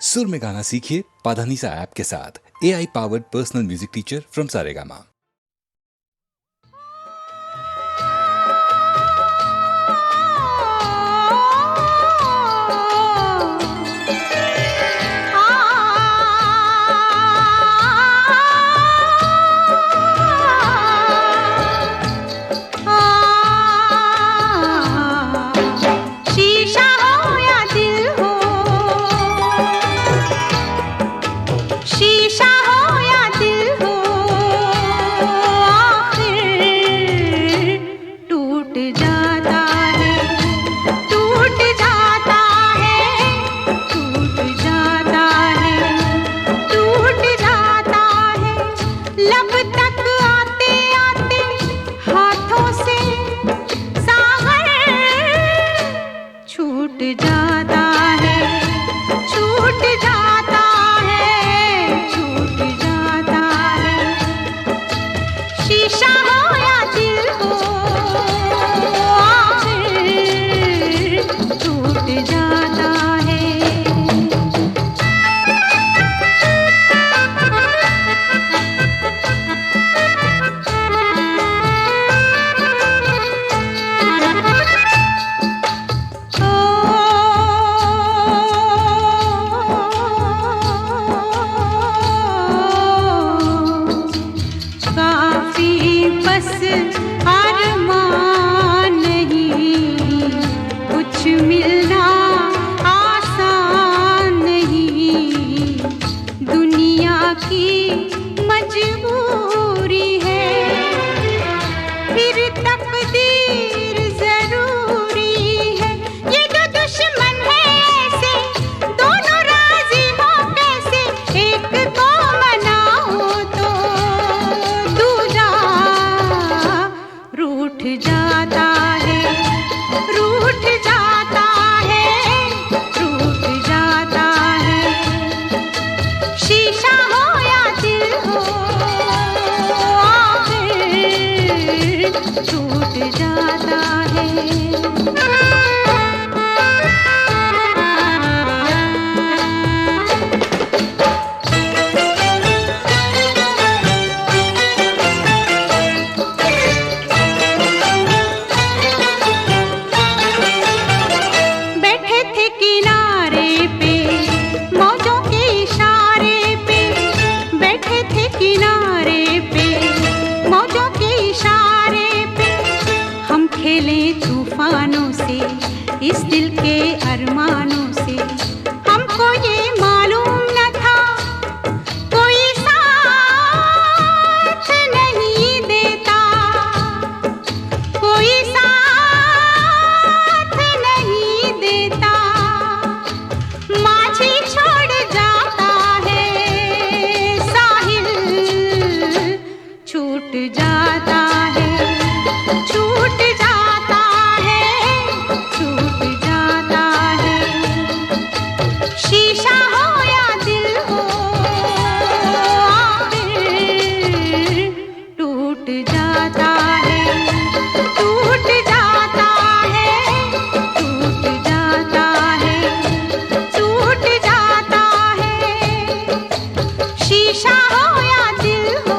सुर में गाना सीखिए पाधानीसा ऐप के साथ। AI powered personal music teacher from Saregama. इस दिल के अरमानों से हमको ये मालूम न था कोई साथ नहीं देता, कोई साथ नहीं देता। माझी छोड़ जाता है साहिल, छूट जाता है, छूट जाता है, छूट जाता है। शीशा हो या दिल हो आखिर टूट जाता है, टूट जाता है, टूट जाता है, टूट जाता है। शीशा हो या दिल हो।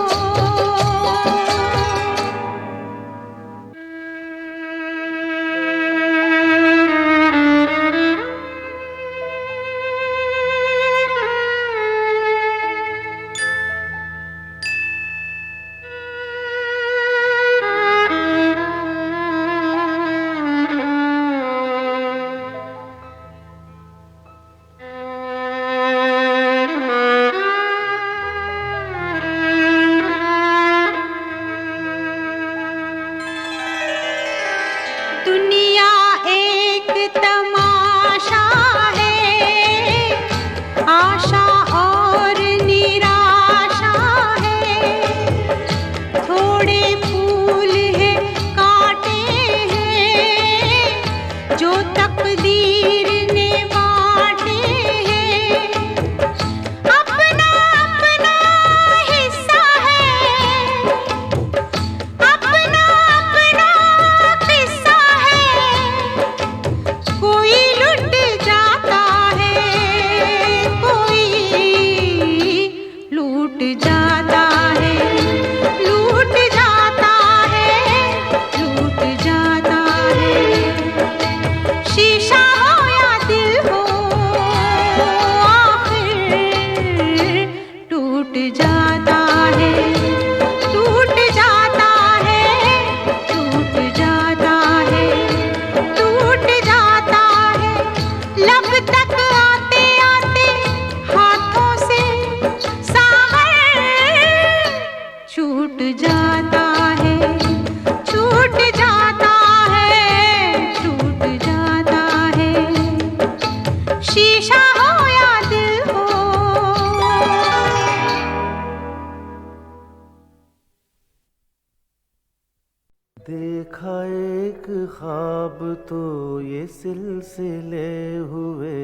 देखा एक ख्वाब तो ये सिलसिले हुए,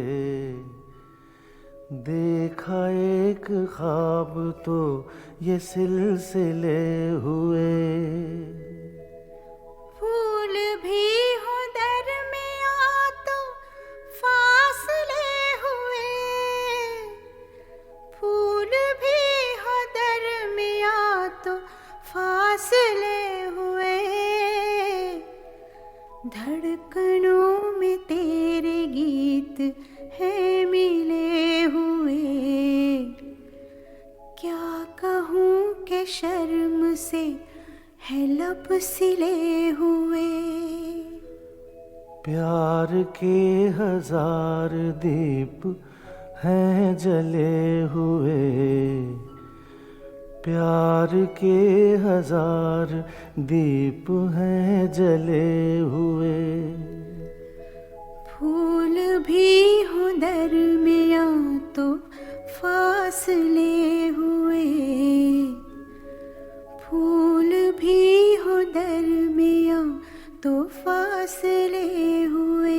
देखा एक ख्वाब तो ये सिलसिले हुए। फूल भी हो दरमियाँ तो फासले हुए, फूल भी हो दरमियाँ तो फासले हुए। धड़कनों में तेरे गीत है मिले हुए। क्या कहूँ कि शर्म से है लब सिले हुए। प्यार के हजार दीप हैं जले हुए, प्यार के हजार दीप हैं जले हुए। फूल भी हो दरमियाँ तो फासले हुए, फूल भी हो दरमियाँ तो फासले हुए।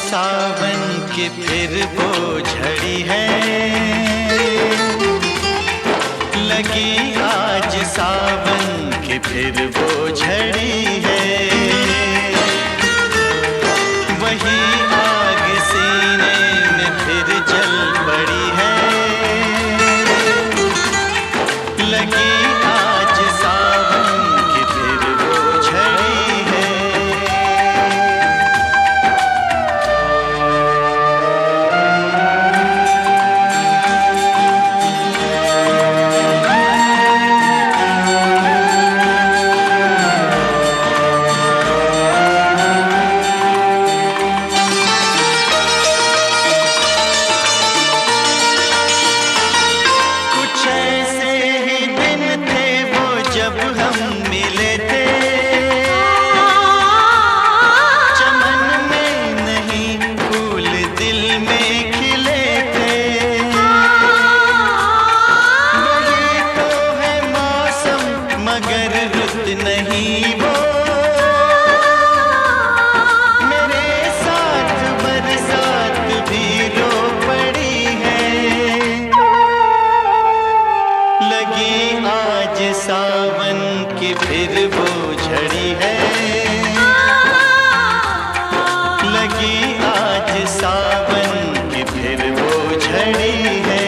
सावन की फिर वो झड़ी है, लगी आज सावन की फिर वो झड़ी है। वही आग सीने में फिर जल पड़ी है, लगी आज सावन की फिर वो झड़ी है। सावन की फिर वो झड़ी है, लगी आज सावन की फिर वो झड़ी है।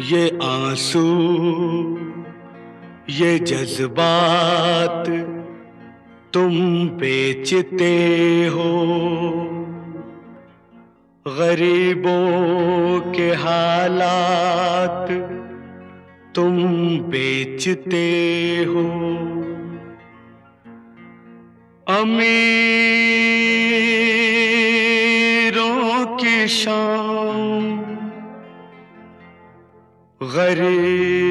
ये आंसू ये जज्बात तुम बेचते हो, गरीबों के हालात तुम बेचते हो। अमीरों की शान गरीबों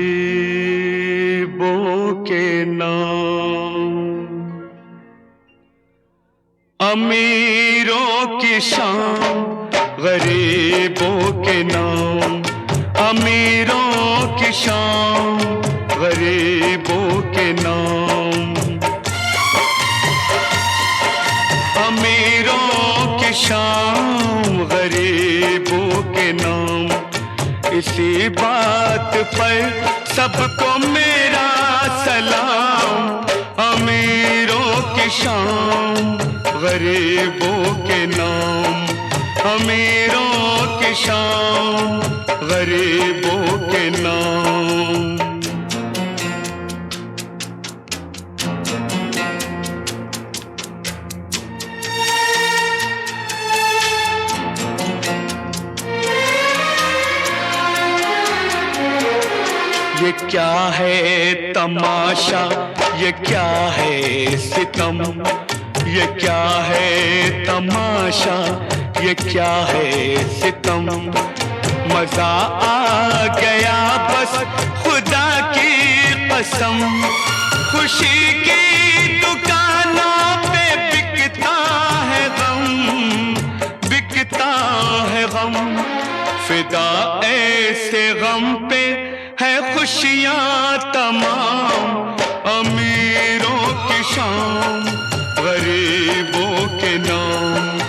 के नाम, अमीरों की शान गरीबों के नाम, अमीरों की शान गरीबों के नाम, अमीरों की शान गरीबों के नाम। इसी बात पर सबको मेरा सलाम, अमीरों की शान गरीबों के नाम, अमीरों की शान गरीबों के नाम। ये क्या है तमाशा, ये क्या है सितम, ये क्या है तमाशा, ये क्या है सितम। मजा आ गया बस खुदा की कसम, खुशी की दुकानों पे बिकता है गम, बिकता है गम। फिदा ऐसे गम पे है खुशियां तमाम, अमीरों की शान गरीबों के नाम,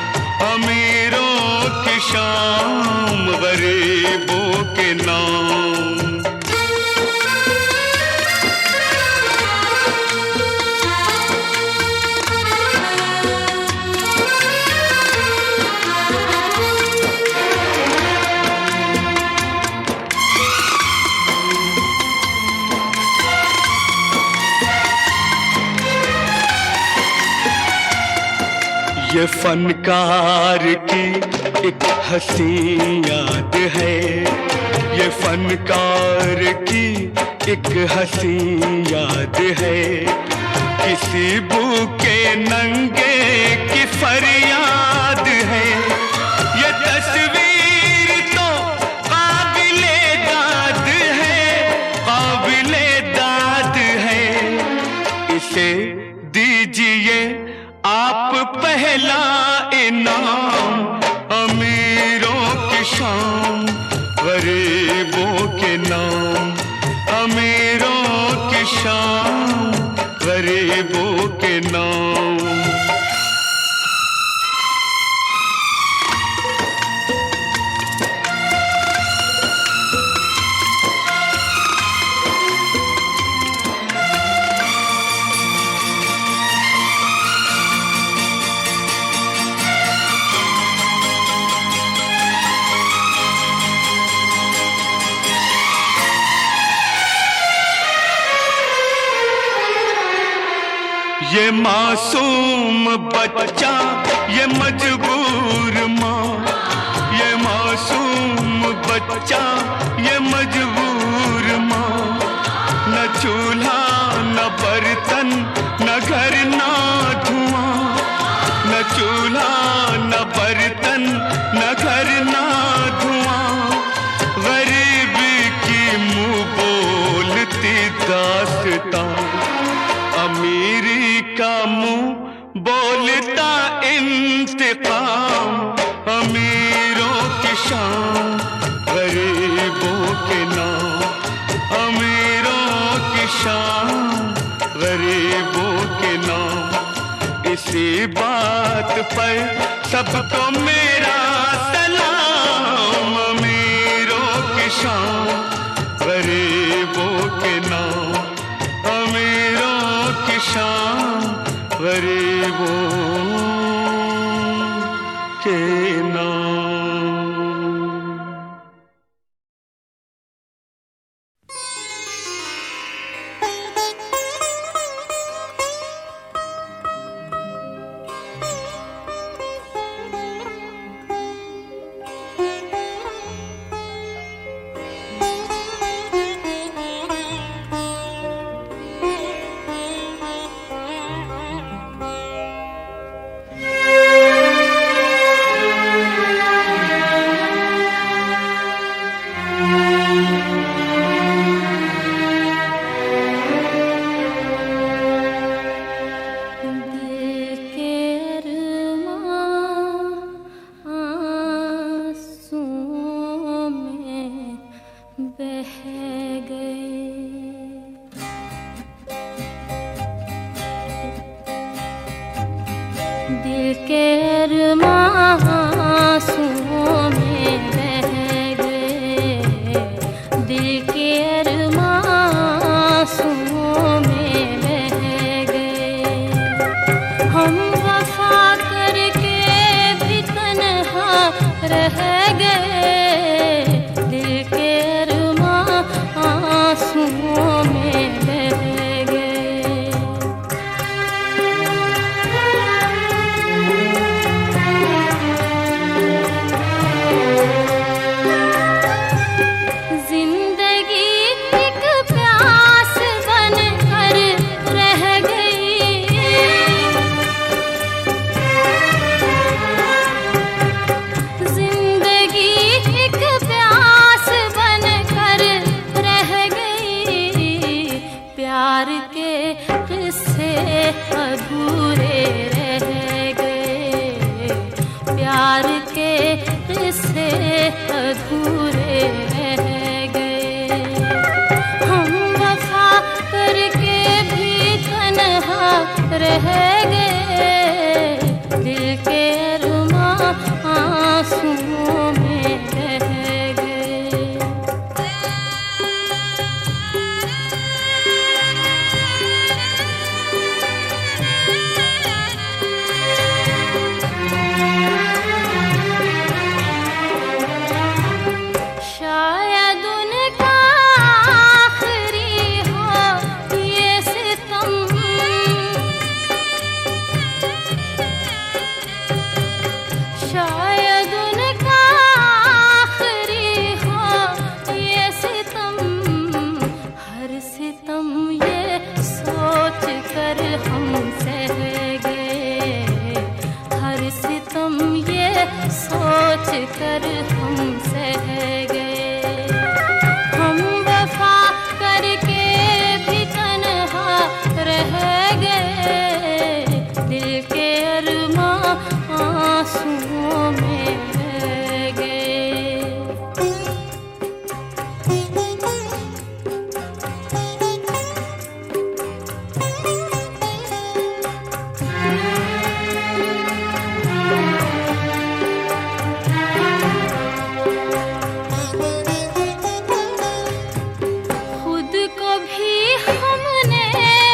अमीरों की शान गरीबों के नाम। ये फनकार की एक हंसी याद है, ये फनकार की एक हंसी याद है। किसी भूखे नंगे की फरियाद है, ये तस्वीर तो काबिले दाद है, काबिले दाद है। इसे दीजिए आप पहला इनाम, अमीरों की शान गरीबों के नाम, अमीरों की शान गरीबों के नाम। ये मासूम बच्चा ये मजबूर माँ, ये मासूम बच्चा ये मजबूर माँ। न चूल्हा न बर्तन न घर न धुआं, न चूल्हा न बर्तन न घर न धुआं। गरीबी की मुँह बोलती दास्तां, अमीरी का मुंह बोलता इंतकाम। अमीरों की शान गरीबों के नाम, अमीरों की शान गरीबों के नाम। इसी बात पर सबको मेरा सलाम, अमीरों की शान गरीबों के नाम, अमीरों की शान गरीबों के नाम। बह गए। दिल के अरमां आंसुओं में बह गए, दिल के अरमां आंसुओं में बह गए। हम वफा करके भी तन्हा रह गए, दिल के अरमां आंसुओं में बह गए। जिंदगी एक प्यास बनकर रह गई, जिंदगी एक प्यास बनकर रह गई। प्यार के किस्से अधूरे रह गए, प्यार के किस्से अधूरे रह गए। हम वफा करके भी तन्हा रह गए, दिल के अरमां आंसुओं में बह गए। शायद उनका आखिरी हो ये सितम, शायद उनका आखिरी हो ये सितम। हर सितम ये सोच कर हम सह गए, हर सितम ये सोच कर हम सह गए। हम वफा करके भी तन्हा रह गए, दिल के अरमां आंसुओं में बह गए। खुद को भी हमने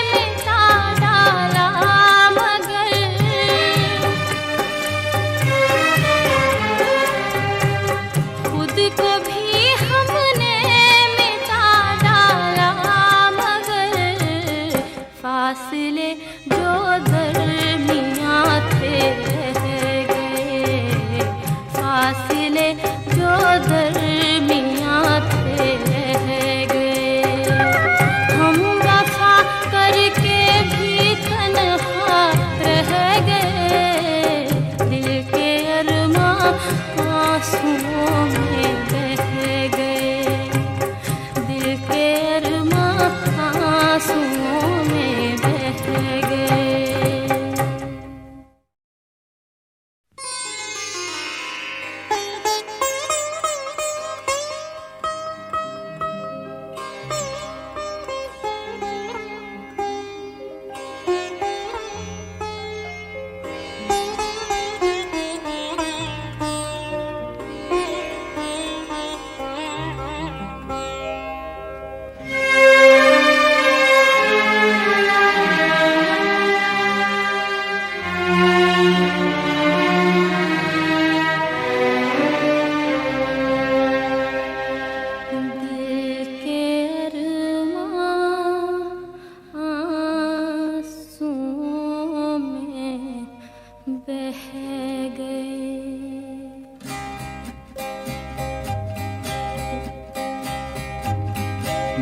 मिटा डाला, मगर खुद को भी हमने मिटा डाला, मगर फासले जो दरमियां थे रह गए, फासले जो दरमियां थे रह गए। हम वफा करके भी तन्हा रह गए, दिल के अरमां आंसुओं में बह गए, दिल के अरमां आंसुओं में बह गए।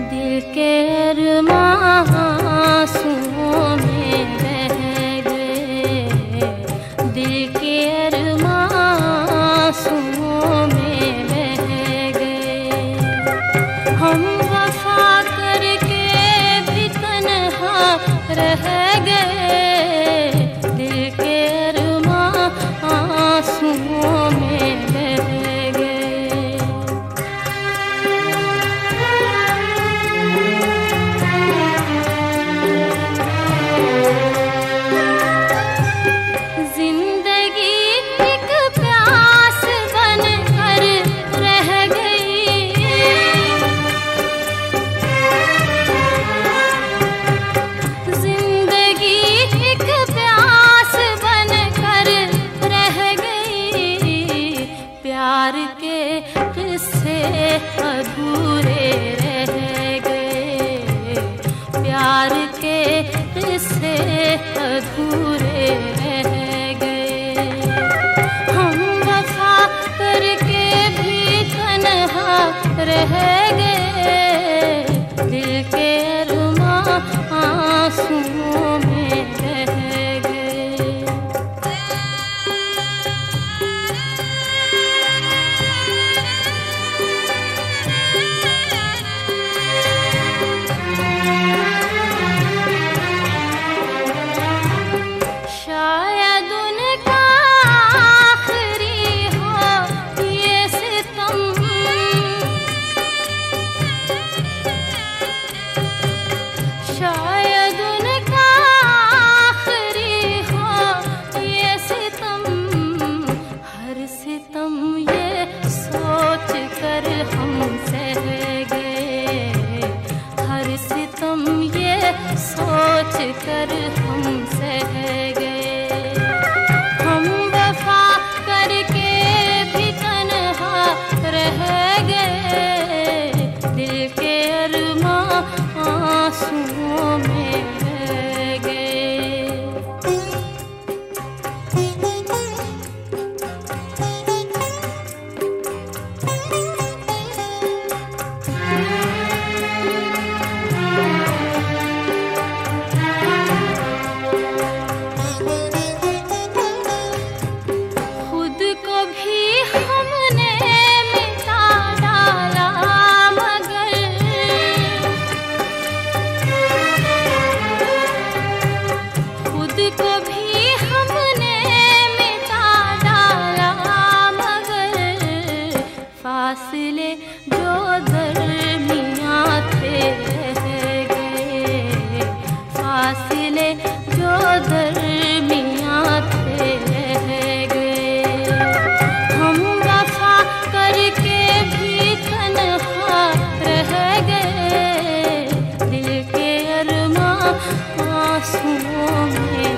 दिल के अरमां आंसुओं में बह गए, दिल के अरमां आंसुओं में बह गए। हम वफा करके भी तन्हा रह गए, दिल के अरमां आंसुओं में बह गए। आंसुओं में